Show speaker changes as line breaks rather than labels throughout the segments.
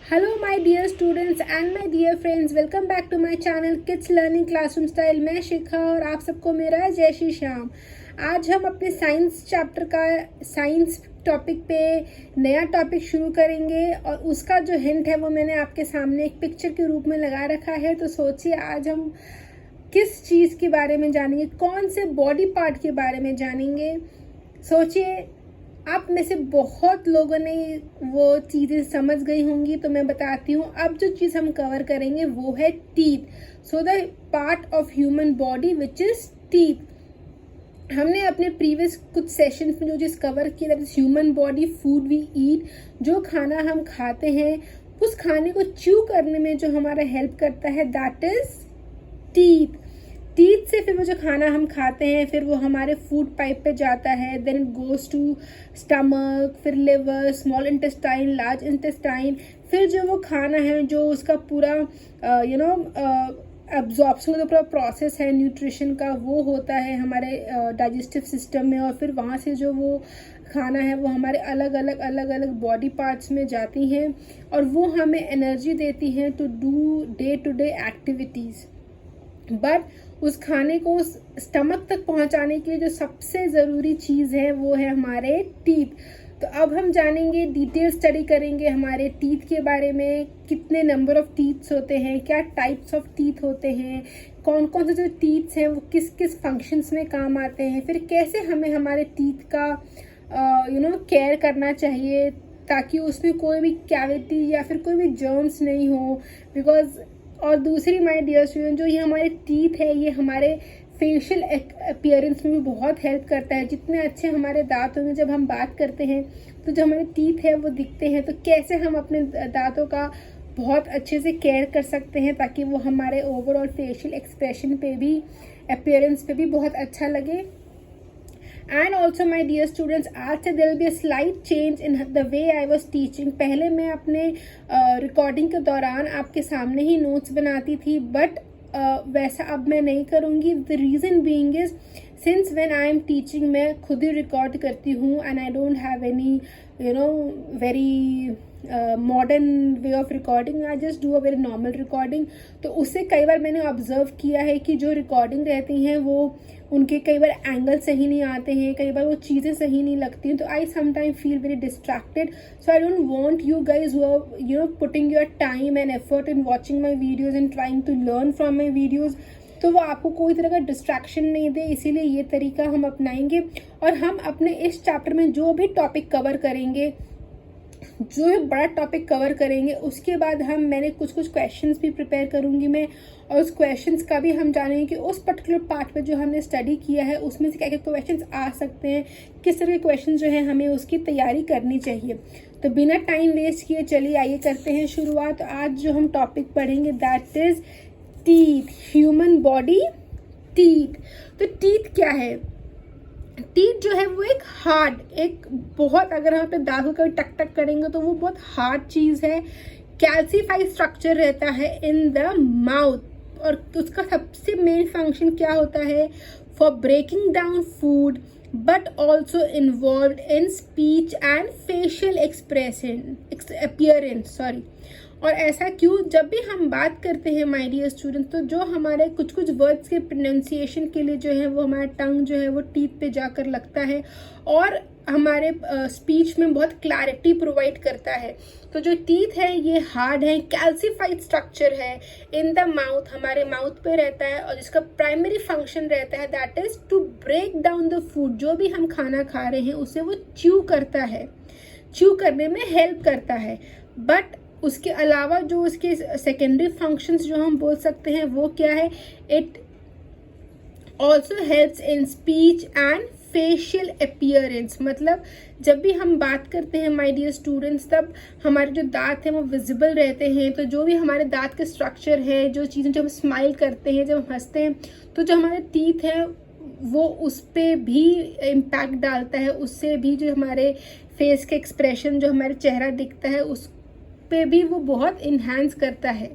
Hello my dear students and my dear friends, welcome back to my channel Kids Learning Classroom Style। मैं शिखा और आप सबको मेरा जय श्री श्याम। आज हम अपने साइंस चैप्टर का साइंस टॉपिक पे नया टॉपिक शुरू करेंगे और उसका जो हिंट है वो मैंने आपके सामने एक पिक्चर के रूप में लगा रखा है। तो सोचिए आज हम किस चीज़ के बारे में जानेंगे, कौन से बॉडी पार्ट के बारे में जानेंगे। सोचिए आप में से बहुत लोगों ने वो चीज़ें समझ गई होंगी, तो मैं बताती हूँ। अब जो चीज़ हम कवर करेंगे वो है teeth. So the part of human body which is teeth. हमने अपने प्रीवियस कुछ सेशंस में जो चीज़ कवर की, that is human body, food we eat. जो खाना हम खाते हैं उस खाने को च्यू करने में जो हमारा हेल्प करता है दैट इज टीथ। टीथ से फिर वो जो खाना हम खाते हैं फिर वो हमारे फूड पाइप पे जाता है, then it goes to stomach, फिर liver, small intestine, large intestine. फिर जो वो खाना है जो उसका पूरा एब्जॉर्प्शन का जो पूरा प्रोसेस है न्यूट्रिशन का, वो होता है हमारे डाइजेस्टिव सिस्टम में। और फिर वहाँ से जो वो खाना है वो हमारे अलग अलग बॉडी पार्ट्स में जाती हैं और वो हमें एनर्जी देती हैं to do day to day activities. But उस खाने को स्टमक तक पहुंचाने के लिए जो सबसे ज़रूरी चीज़ है वो है हमारे टीथ। तो अब हम जानेंगे, डिटेल स्टडी करेंगे हमारे टीथ के बारे में। कितने नंबर ऑफ टीथ्स होते हैं, क्या टाइप्स ऑफ टीथ होते हैं, कौन कौन से जो टीथ्स हैं वो किस किस फंक्शंस में काम आते हैं, फिर कैसे हमें हमारे टीथ का केयर करना चाहिए ताकि उसमें कोई भी कैविटी या फिर कोई भी जर्म्स नहीं हो। बिकॉज और दूसरी माय डियर स्टूडेंट, जो ये हमारे टीथ है ये हमारे फेशियल अपीयरेंस में भी बहुत हेल्प करता है। जितने अच्छे हमारे दांत होंगे, जब हम बात करते हैं तो जो हमारे टीथ है वो दिखते हैं। तो कैसे हम अपने दांतों का बहुत अच्छे से केयर कर सकते हैं ताकि वो हमारे ओवरऑल फेशियल एक्सप्रेशन पे भी, अपीयरेंस पे भी बहुत अच्छा लगे। And also my dear students, आज से there will be a slight change in the way I was teaching. पहले मैं अपने रिकॉर्डिंग के दौरान आपके सामने ही नोट्स बनाती थी, बट वैसा अब मैं नहीं करूँगी। The reason being is since when I am teaching मैं खुद ही रिकॉर्ड करती हूँ and I don't have any very modern way of recording, I just do a very normal recording. तो उससे कई बार मैंने ऑब्जर्व किया है कि जो रिकॉर्डिंग रहती हैं वो उनके कई बार एंगल सही नहीं आते हैं, कई बार वो चीज़ें सही नहीं लगती हैं। तो I sometime feel very distracted. So I don't want you guys who are putting your time and effort in watching my videos and trying to learn from my videos, तो वो आपको कोई तरह का डिस्ट्रैक्शन नहीं दे। इसीलिए ये तरीका हम अपनाएंगे और हम अपने इस चैप्टर में जो भी टॉपिक कवर करेंगे, जो भी बड़ा टॉपिक कवर करेंगे, उसके बाद मैंने कुछ क्वेश्चंस भी प्रिपेयर करूंगी मैं, और उस क्वेश्चंस का भी हम जानेंगे कि उस पर्टिकुलर पार्ट पे जो हमने स्टडी किया है उसमें से क्या क्या क्वेश्चंस आ सकते हैं, किस तरह के क्वेश्चन जो है हमें उसकी तैयारी करनी चाहिए। तो बिना टाइम वेस्ट किए चलिए आइए करते हैं शुरुआत। आज जो हम टॉपिक पढ़ेंगे that is teeth, human body, teeth. तो टीथ क्या है? टीथ जो है वो एक हार्ड, एक बहुत, अगर हम अपने दांतों का टक टक करेंगे तो वो बहुत हार्ड चीज़ है। कैल्सीफाइड स्ट्रक्चर रहता है इन द माउथ और उसका सबसे मेन फंक्शन क्या होता है? For breaking down food but also involve in speech and facial expression appearance, sorry. और ऐसा क्यों? जब भी हम बात करते हैं माय डियर स्टूडेंट्स, तो जो हमारे कुछ वर्ड्स के प्रोनाउंसिएशन के लिए जो है वो हमारा टंग जो है वो टीथ पे जाकर लगता है और हमारे स्पीच में बहुत क्लैरिटी प्रोवाइड करता है। तो जो टीथ है ये हार्ड है, कैल्सीफाइड स्ट्रक्चर है इन द माउथ, हमारे माउथ पे रहता है और जिसका प्राइमरी फंक्शन रहता है that is to break down the food. जो भी हम खाना खा रहे हैं उसे वो च्यू करता है, च्यू करने में हेल्प करता है। बट उसके अलावा जो उसके सेकेंडरी फंक्शंस जो हम बोल सकते हैं वो क्या है? It also helps in speech and facial appearance. मतलब जब भी हम बात करते हैं माय डियर स्टूडेंट्स, तब हमारे जो दांत हैं वो विजिबल रहते हैं। तो जो भी हमारे दांत के स्ट्रक्चर है, जो चीज़ें, जब हम स्माइल करते हैं, जब हम हंसते हैं, तो जो हमारे टीथ हैं वो उस पर भी इम्पैक्ट डालता है। उससे भी जो हमारे फेस के एक्सप्रेशन, जो हमारे चेहरा दिखता है, उस पे भी वो बहुत इन्हांस करता है।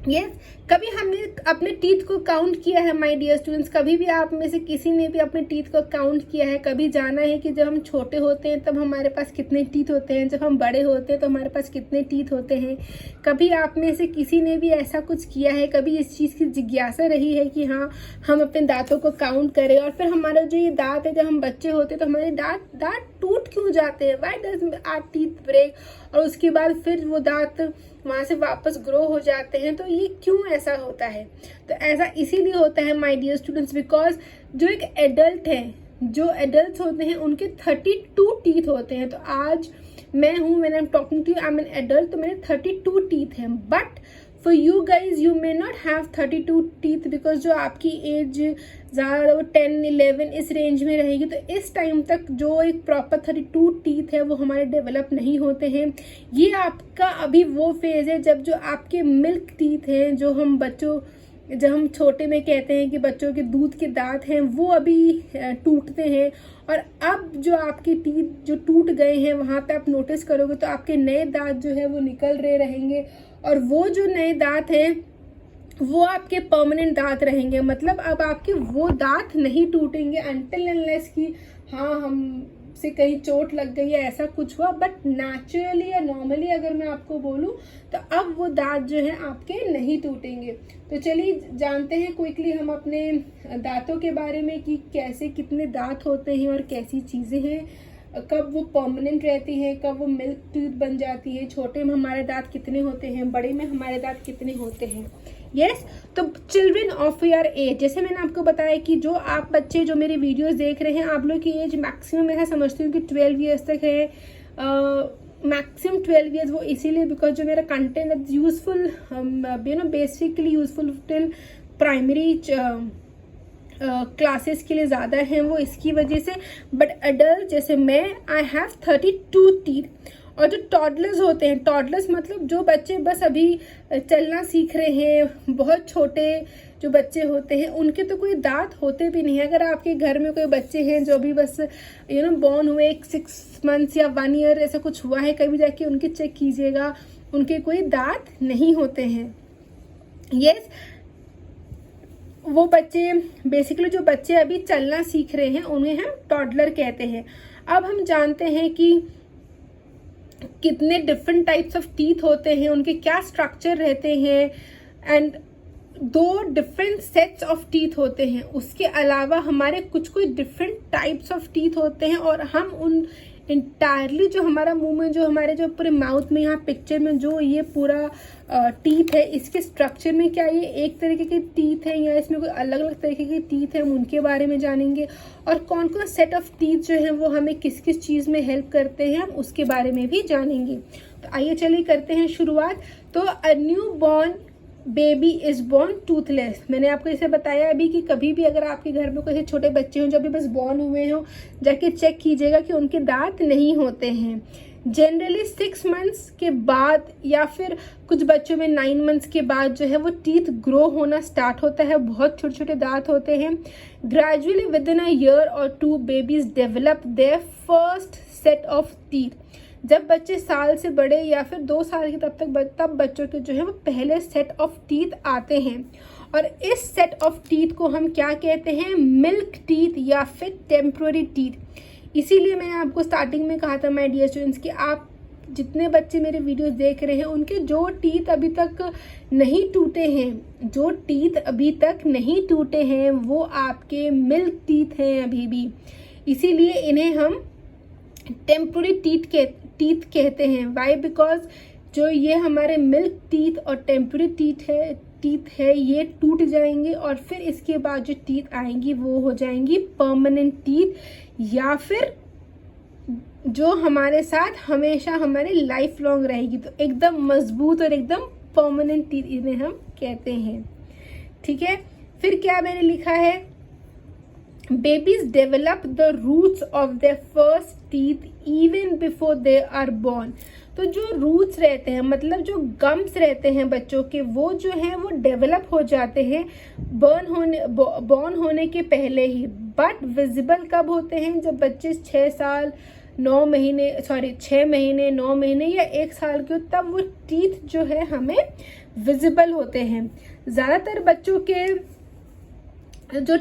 यस कभी हमने अपने टीथ को काउंट किया है माय डियर स्टूडेंट्स? कभी भी आप में से किसी ने भी अपने टीथ को काउंट किया है? कभी जाना है कि जब हम छोटे होते हैं तब हमारे पास कितने टीथ होते हैं, जब हम बड़े होते हैं तो हमारे पास कितने टीथ होते हैं? कभी आप में से किसी ने भी ऐसा कुछ किया है? कभी इस चीज़ की जिज्ञासा रही है कि हाँ हम अपने दांतों को काउंट करें? और फिर हमारा जो ये दांत है, जब हम बच्चे होते हैं तो हमारे दांत टूट क्यों जाते हैं? Why does our teeth break? और उसके बाद फिर वो दांत वहाँ से वापस ग्रो हो जाते हैं। तो ये क्यों ऐसा होता है? तो ऐसा इसीलिए होता है माय डियर स्टूडेंट्स, बिकॉज जो एक एडल्ट है, जो एडल्ट होते हैं उनके 32 टीथ होते हैं। तो आज मैं हूँ, when I am talking to you, I am an adult, तो मेरे 32 टीथ हैं। But for you guys you may not have 32 teeth, because जो आपकी एज ज़्यादा वो 10-11 इस रेंज में रहेगी। तो इस टाइम तक जो एक प्रॉपर 32 टीथ है वो हमारे डेवलप नहीं होते हैं। ये आपका अभी वो फेज़ है जब जो आपके मिल्क टीथ हैं, जो हम छोटे में कहते हैं कि बच्चों के दूध के दांत हैं, वो अभी टूटते हैं। और अब जो आपके टीथ जो टूट गए हैं वहाँ पे आप नोटिस करोगे तो आपके नए दांत जो है वो निकल रहे रहेंगे। और वो जो नए दांत हैं वो आपके परमानेंट दांत रहेंगे। मतलब अब आपके वो दांत नहीं टूटेंगे अनटिल अनलेस कि हाँ हम से कहीं चोट लग गई है, ऐसा कुछ हुआ। बट नेचुरली या नॉर्मली अगर मैं आपको बोलूँ तो अब वो दांत जो है आपके नहीं टूटेंगे। तो चलिए जानते हैं क्विकली हम अपने दांतों के बारे में कि कैसे कितने दांत होते हैं और कैसी चीज़ें हैं, कब वो परमानेंट रहती हैं, कब वो मिल्क टूथ बन जाती है, छोटे में हमारे दांत कितने होते हैं, बड़े में हमारे दांत कितने होते हैं। यस तो चिल्ड्रन ऑफ योर एज, जैसे मैंने आपको बताया कि जो आप बच्चे जो मेरे वीडियोस देख रहे हैं, आप लोग की एज मैक्सिमम मैं समझती हूँ कि 12 ईयर्स तक है। मैक्सिमम 12 ईयर्स, वो इसीलिए बिकॉज जो मेरा कंटेंट है useful basically useful till primary classes के लिए ज़्यादा हैं, वो इसकी वजह से। बट अडल्ट जैसे मैं, आई हैव 32 टीथ। और जो टॉडलर्स होते हैं, टॉडलर्स मतलब जो बच्चे बस अभी चलना सीख रहे हैं, बहुत छोटे जो बच्चे होते हैं, उनके तो कोई दांत होते भी नहीं है। अगर आपके घर में कोई बच्चे हैं जो भी बस बॉर्न हुए 6 मंथ्स या 1 ईयर ऐसा कुछ हुआ है, कभी जाके उनके चेक कीजिएगा, उनके कोई दांत नहीं होते हैं। यस वो बच्चे बेसिकली जो बच्चे अभी चलना सीख रहे हैं उन्हें हम टॉडलर कहते हैं। अब हम जानते हैं कि कितने डिफरेंट टाइप्स ऑफ टीथ होते हैं, उनके क्या स्ट्रक्चर रहते हैं, and 2 different sets of teeth होते हैं। उसके अलावा हमारे कुछ डिफरेंट टाइप्स ऑफ टीथ होते हैं, और हम उन इंटायरली जो हमारा मुंह में जो हमारे जो पूरे माउथ में यहाँ पिक्चर में जो ये पूरा टीथ है, इसके स्ट्रक्चर में क्या ये एक तरीके के टीथ है या इसमें कोई अलग अलग तरीके के टीथ है, हम उनके बारे में जानेंगे। और कौन कौन सेट ऑफ टीथ जो है वो हमें किस किस चीज़ में हेल्प करते हैं, हम उसके बारे में भी जानेंगे। तो आइए चलिए करते हैं शुरुआत। तो a new born baby is born Toothless. मैंने आपको इसे बताया अभी कि कभी भी अगर आपके घर में कोई छोटे बच्चे हों जो अभी बस बॉर्न हुए हों, जाके चेक कीजिएगा कि उनके दांत नहीं होते हैं। जनरली 6 मंथ्स के बाद या फिर कुछ बच्चों में 9 मंथ्स के बाद जो है वो टीथ ग्रो होना स्टार्ट होता है, बहुत छोटे छोटे दांत होते हैं। Gradually with in a year और 2 babies develop their first set of teeth. जब बच्चे साल से बड़े या फिर 2 साल के तब बच्चों के जो है वो पहले सेट ऑफ टीथ आते हैं। और इस सेट ऑफ टीथ को हम क्या कहते हैं? मिल्क टीथ या फिर टेम्पररी टीथ। इसीलिए मैंने आपको स्टार्टिंग में कहा था माय डियर स्टूडेंट्स कि आप जितने बच्चे मेरे वीडियोस देख रहे हैं उनके जो टीथ अभी तक नहीं टूटे हैं, जो टीथ अभी तक नहीं टूटे हैं वो आपके मिल्क टीथ हैं अभी भी। इसीलिए इन्हें हम टेम्पररी टीथ कहते हैं। वाई? बिकॉज जो ये हमारे मिल्क टीथ और टेम्पररी टीथ है ये टूट जाएंगे, और फिर इसके बाद जो टीथ आएंगी वो हो जाएंगी परमानेंट टीथ, या फिर जो हमारे साथ हमेशा हमारे लाइफ लॉन्ग रहेगी। तो एकदम मजबूत और एकदम परमानेंट टीथ इन्हें हम कहते हैं। ठीक है, फिर क्या मैंने लिखा है? Babies develop the roots of their first teeth even before they are born. तो जो रूट्स रहते हैं, मतलब जो गम्स रहते हैं बच्चों के, वो जो हैं वो डेवलप हो जाते हैं बॉर्न होने के पहले ही। बट विजिबल कब होते हैं? जब बच्चे 6 साल 6 महीने 9 महीने या 1 साल के हो, तब वो टीथ जो है हमें विजिबल होते हैं। ज़्यादातर बच्चों के जो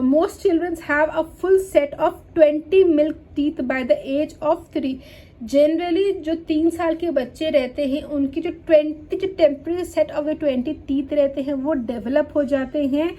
most childrens have a full set of 20 milk teeth by the age of 3। Generally जो 3 साल के बच्चे रहते हैं उनकी जो temporary set of the 20 teeth रहते हैं वो डेवलप हो जाते हैं,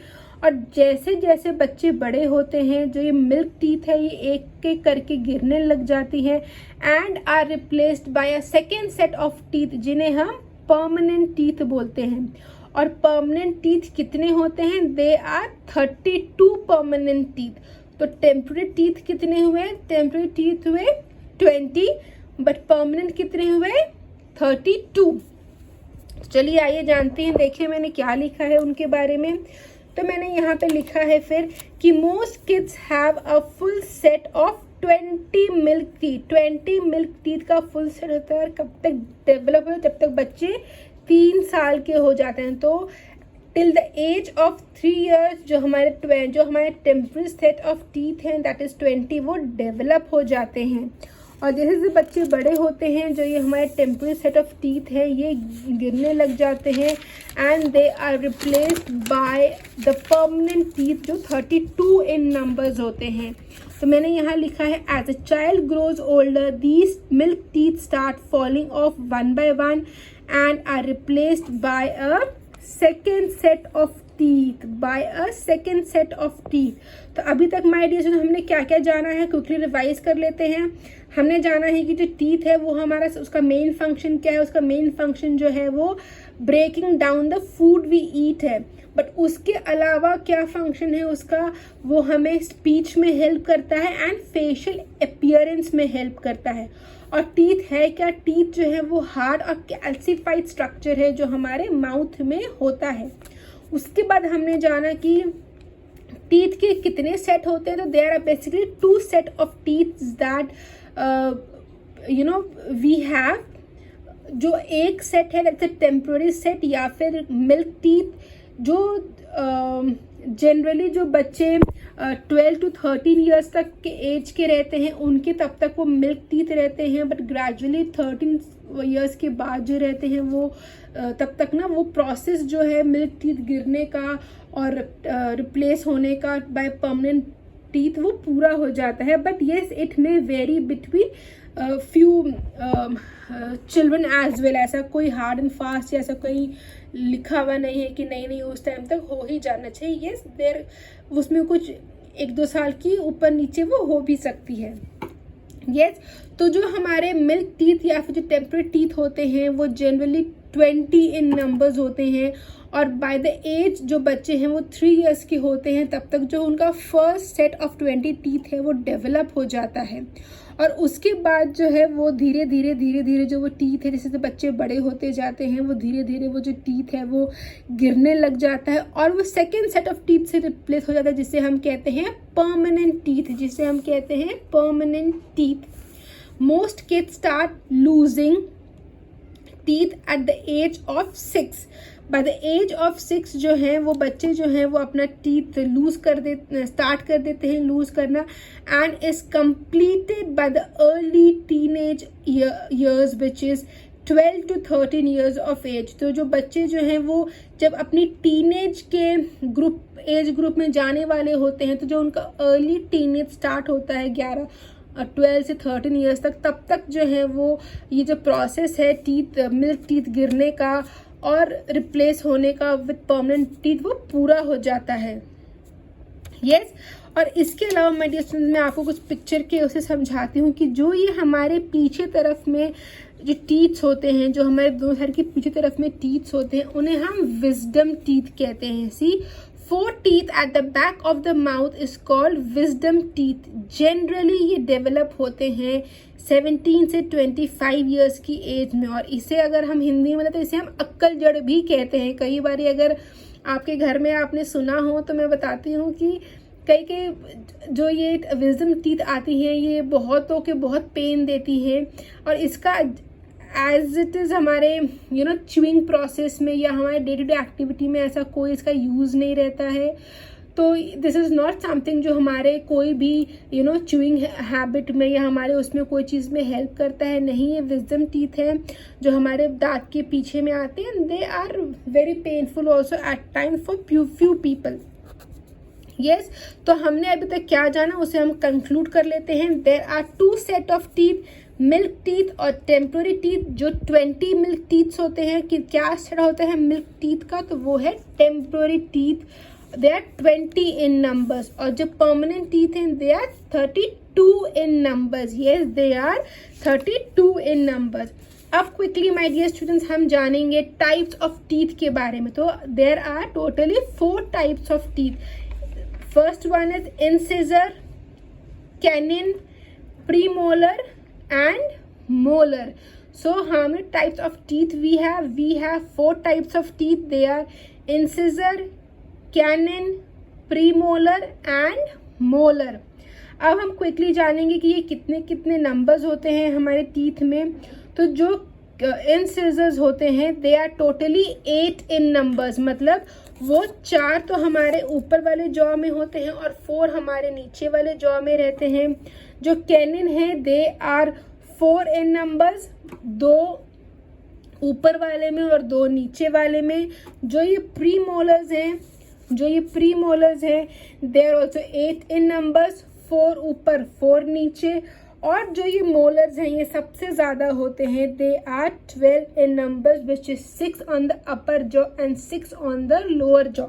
और जैसे जैसे बच्चे बड़े होते हैं जो ये मिल्क टीथ है ये एक एक करके गिरने लग जाती हैं and are replaced by a second set of teeth जिन्हें हम परमानेंट टीथ बोलते हैं। और परमानेंट टीथ कितने होते हैं? They are 32 permanent teeth. तो टेम्पररी टीथ कितने हुए? टेम्पररी टीथ हुए 20, बट परमानेंट कितने हुए? 32। चलिए आइए जानते हैं, देखिए मैंने क्या लिखा है उनके बारे में। तो मैंने यहाँ पे लिखा है फिर कि most kids have a full set of 20 milk teeth. 20 milk teeth का फुल सेट होता है। कब तक डेवलप होता है? जब तक बच्चे 3 साल के हो जाते हैं। तो till the age of 3 years जो हमारे टेम्पररी सेट ऑफ टीथ हैं दैट इज 20 वो डेवलप हो जाते हैं। और जैसे जैसे बच्चे बड़े होते हैं जो ये हमारे टेम्पररी सेट ऑफ टीथ है ये गिरने लग जाते हैं and they are replaced by the permanent teeth जो 32 इन नंबर्स होते हैं। तो मैंने यहाँ लिखा है as a child grows older these milk teeth start falling off one by one and are replaced by a second set of teeth तो अभी तक माय डियर स्टूडेंट हमने क्या क्या जाना है क्विकली रिवाइज कर लेते हैं। हमने जाना है कि जो टीथ है वो हमारा उसका मेन फंक्शन क्या है। उसका मेन फंक्शन जो है वो breaking down the food we eat है, बट उसके अलावा क्या फंक्शन है उसका? वो हमें स्पीच में हेल्प करता है एंड फेशियल अपीयरेंस में हेल्प करता है। और टीथ है क्या? टीथ जो है वो हार्ड और कैल्सिफाइड स्ट्रक्चर है जो हमारे माउथ में होता है। उसके बाद हमने जाना कि टीथ के कितने सेट होते हैं। तो there are basically 2 set of teeth that we have. जो एक सेट है दैट्स अ टेम्पररी सेट या फिर मिल्क टीथ जो जनरली जो बच्चे 12 to 13 ईयर्स तक के एज के रहते हैं उनके तब तक वो मिल्क टीथ रहते हैं, बट ग्रेजुअली 13 ईयर्स के बाद जो रहते हैं वो तब तक ना वो प्रोसेस जो है मिल्क टीथ गिरने का और रिप्लेस होने का बाय परमानेंट टीथ वो पूरा हो जाता है। But yes it may vary between few children as well. ऐसा कोई हार्ड एंड फास्ट ऐसा कोई लिखा हुआ नहीं है कि नहीं उस टाइम तक हो ही जाना चाहिए। येस देर उसमें कुछ 1-2 साल की ऊपर नीचे वो हो भी सकती है। येस तो जो हमारे मिल्क टीथ या फिर जो टेम्पररी टीथ होते हैं वो जनरली 20 इन नंबर्स होते हैं, और बाय द एज जो बच्चे हैं वो 3 years के होते हैं तब तक जो उनका फर्स्ट सेट ऑफ 20 टीथ है वो डेवलप हो जाता है। और उसके बाद जो है वो धीरे धीरे जो वो टीथ है जैसे जैसे बच्चे बड़े होते जाते हैं वो धीरे धीरे वो जो टीथ है वो गिरने लग जाता है और वो सेकेंड सेट ऑफ टीथ से रिप्लेस हो जाता है जिसे हम कहते हैं permanent teeth. Most kids start losing teeth at the age of 6। By the age of 6 जो है वो बच्चे जो हैं वो अपना टीथ स्टार्ट कर देते हैं लूज करना, and is completed by the early teenage years which is 12 to 13 years of age. तो जो बच्चे जो हैं वो जब अपनी टीनेज के एज ग्रुप में जाने वाले होते हैं तो जो उनका अर्ली टीनेज स्टार्ट होता है 12 से 13 ईयर्स तक, तब तक जो है वो ये जो प्रोसेस है मिल्क टीथ गिरने का और रिप्लेस होने का विद परमानेंट टीथ वो पूरा हो जाता है। यस और इसके अलावा माय डियर स्टूडेंट मैं आपको कुछ पिक्चर के उसे समझाती हूँ कि जो ये हमारे पीछे तरफ में जो टीथ्स होते हैं, जो हमारे दोनों साइड के पीछे तरफ में टीथ्स होते हैं उन्हें हम विजडम टीथ कहते हैं। सी 4 teeth at the back of the mouth is called wisdom teeth। Generally ये डेवलप होते हैं 17 से 25 ईयर्स की एज में, और इसे अगर हम हिंदी में तो इसे हम अक्कल जड़ भी कहते हैं। कई बार अगर आपके घर में आपने सुना हो तो मैं बताती हूँ कि कई जो ये विजडम टीथ आती हैं ये बहुतों के बहुत पेन देती हैं, और इसका एज इट इज़ हमारे च्यूइंग प्रोसेस में या हमारे डे टू डे एक्टिविटी में ऐसा कोई इसका यूज़ नहीं रहता है। तो दिस इज़ नॉट समथिंग जो हमारे कोई भी च्यूइंग हैबिट में या हमारे उसमें कोई चीज़ में हेल्प करता है, नहीं। ये विजडम टीथ है जो हमारे दांत के पीछे में आते हैं। They are very painful also at time for few people. Yes, तो हमने अभी तक क्या जाना उसे हम कंक्लूड कर लेते हैं। There are 2 set of teeth, milk teeth और टेम्पोररी टीथ। जो 20 मिल्क टीथ्स होते हैं, कि क्या सेट होता है मिल्क टीथ का, तो वो है temporary teeth. They are 20 in numbers. और जो परमानेंट टीथ हैं they are 32 in numbers. Yes, they are 32 in numbers. अब क्विकली माय डियर स्टूडेंट्स हम जानेंगे टाइप्स ऑफ टीथ के बारे में। तो there are totally 4 types of teeth. First one is incisor, canine, premolar and molar. So how many types of teeth we have? We have 4 types of teeth. They are incisor, canine, premolar and molar. अब हम quickly जानेंगे कि ये कितने कितने numbers होते हैं हमारे टीथ में। तो जो इंसिजर्स होते हैं they are totally 8 in numbers, मतलब वो 4 तो हमारे ऊपर वाले जॉ में होते हैं और 4 हमारे नीचे वाले जॉ में रहते हैं। जो कैनिन है दे आर 4 इन नंबर्स, 2 ऊपर वाले में और 2 नीचे वाले में। जो ये प्रीमोलर्स हैं they are also 8 in numbers, 4 ऊपर 4 नीचे। और जो ये मोलर्स हैं ये सबसे ज़्यादा होते हैं, they are 12 in numbers which is 6 on the upper jaw and 6 on the lower jaw.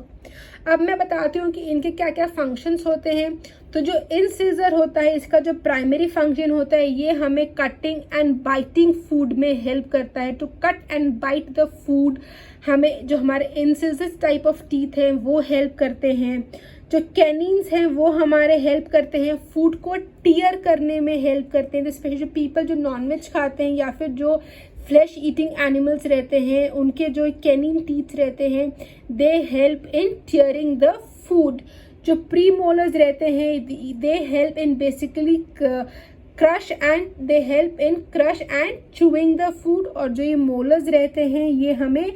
अब मैं बताती हूँ कि इनके क्या क्या फंक्शंस होते हैं। तो जो इंसिजर होता है इसका जो प्राइमरी फंक्शन होता है ये हमें कटिंग एंड बाइटिंग फूड में हेल्प करता है। To cut and bite the food हमें जो हमारे इंसिजर टाइप ऑफ टीथ हैं वो हेल्प करते हैं। जो कैनिन्स हैं वो हमारे हेल्प करते हैं फूड को टीयर करने में हेल्प करते हैं। स्पेशली जो पीपल जो नॉनवेज खाते हैं या फिर जो फ्लैश ईटिंग एनिमल्स रहते हैं उनके जो कैनिन टीथ रहते हैं they help in tearing the food. जो प्री मोलर्स रहते हैं they help in basically crush and chewing the food. और जो ये मोलर्स रहते हैं ये हमें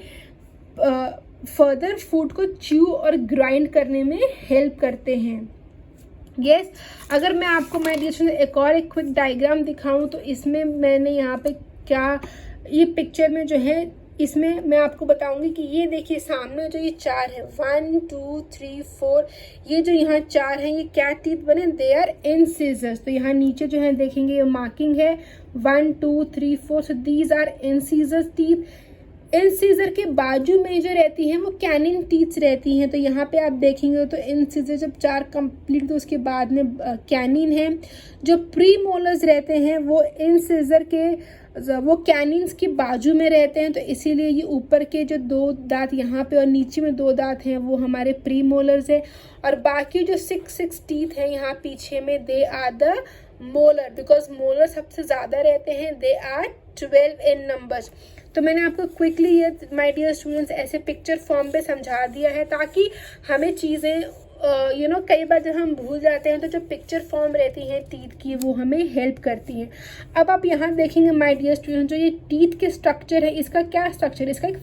फर्दर फूड को च्यू और ग्राइंड करने में हेल्प करते हैं। यस, अगर मैं आपको माय डियर स्टूडेंट एक क्विक डायग्राम दिखाऊं तो इसमें मैंने यहाँ पे क्या ये पिक्चर में जो है इसमें मैं आपको बताऊंगी कि ये देखिए सामने जो ये 4 है 1 2 3 4, ये जो यहाँ 4 हैं ये क्या टीथ बने, दे आर इंसिजर्स। तो यहाँ नीचे जो है देखेंगे ये मार्किंग है 1 2 3 4, so these are incisors teeth. Incisor के बाजू में जो रहती हैं वो कैनिन टीथ्स रहती हैं। तो यहाँ पे आप देखेंगे तो इंसिजर जब 4 कंप्लीट तो उसके बाद में कैनिन है। जो प्री मोलर्स रहते हैं वो इंसिजर के वो कैनिन्स के बाजू में रहते हैं, तो इसीलिए ये ऊपर के जो 2 दांत यहाँ पे और नीचे में 2 दांत हैं वो हमारे प्री मोलर्स है। और बाकी जो 6 टीथ हैं यहाँ पीछे में they are the molar, because molar सबसे ज़्यादा रहते हैं, दे आर 12 इन नंबर्स। तो मैंने आपको क्विकली ये माय डियर स्टूडेंट्स ऐसे पिक्चर फॉर्म पे समझा दिया है ताकि हमें चीज़ें कई बार जब हम भूल जाते हैं तो जो पिक्चर फॉर्म रहती हैं टीथ की वो हमें हेल्प करती हैं। अब आप यहाँ देखेंगे माय डियर स्टूडेंट जो ये टीथ के स्ट्रक्चर है इसका क्या स्ट्रक्चर है, इसका एक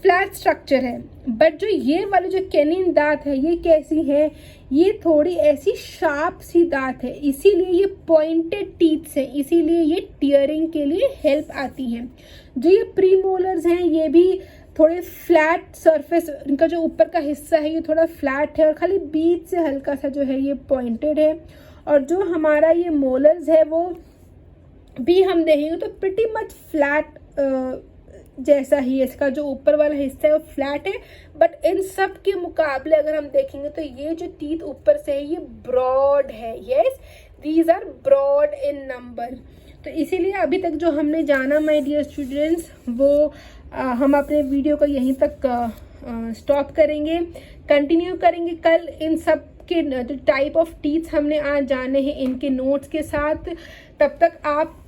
फ्लैट स्ट्रक्चर है। बट जो ये वाले जो कैनिन दांत है ये कैसी है, ये थोड़ी ऐसी शार्प सी दांत है, इसीलिए ये पॉइंटेड टीथ्स हैं, इसीलिए ये टीयरिंग के लिए हेल्प आती हैं। जो ये प्रीमोलर्स हैं ये भी थोड़े फ्लैट सरफेस, इनका जो ऊपर का हिस्सा है ये थोड़ा फ्लैट है और खाली बीच से हल्का सा जो है ये पॉइंटेड है। और जो हमारा ये मोलर्स है वो भी हम देखेंगे तो प्रिटी मच फ्लैट जैसा ही, इसका जो ऊपर वाला हिस्सा है वो फ्लैट है। बट इन सब के मुकाबले अगर हम देखेंगे तो ये जो टीथ ऊपर से है ये ब्रॉड है। Yes, these are broad in number. तो इसीलिए अभी तक जो हमने जाना माय डियर स्टूडेंट्स वो हम अपने वीडियो को यहीं तक स्टॉप करेंगे, कंटिन्यू करेंगे कल इन सब के जो टाइप ऑफ टीथ्स हमने आज जाने हैं इनके नोट्स के साथ। तब तक आप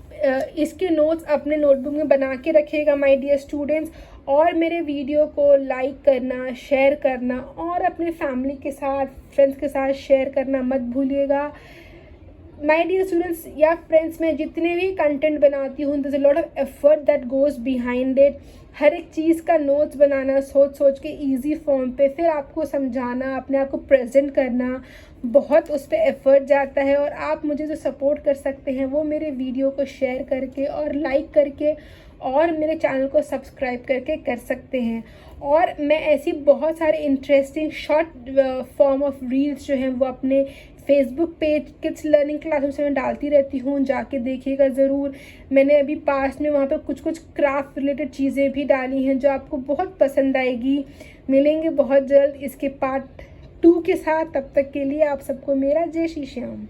इसके नोट्स अपने नोटबुक में बना के रखिएगा माय डियर स्टूडेंट्स, और मेरे वीडियो को लाइक करना, शेयर करना और अपने फैमिली के साथ, फ्रेंड्स के साथ शेयर करना मत भूलिएगा। माय डियर स्टूडेंट्स या फ्रेंड्स, मैं जितने भी कंटेंट बनाती हूँ, there is a lot of effort that goes behind it. हर एक चीज़ का नोट्स बनाना सोच सोच के इजी फॉर्म पे, फिर आपको समझाना, अपने आप को प्रेजेंट करना, बहुत उस पर एफर्ट जाता है। और आप मुझे जो सपोर्ट कर सकते हैं वो मेरे वीडियो को शेयर करके और लाइक करके और मेरे चैनल को सब्सक्राइब करके कर सकते हैं। और मैं ऐसी बहुत सारे interesting short form of reels जो हैं वो अपने Facebook page kids learning classroom से मैं डालती रहती हूँ, जाके देखिएगा ज़रूर। मैंने अभी पास में वहाँ पे कुछ कुछ क्राफ्ट रिलेटेड चीज़ें भी डाली हैं जो आपको बहुत पसंद आएगी। मिलेंगे बहुत जल्द इसके पार्ट 2 के साथ। तब तक के लिए आप सबको मेरा जय श्री श्याम।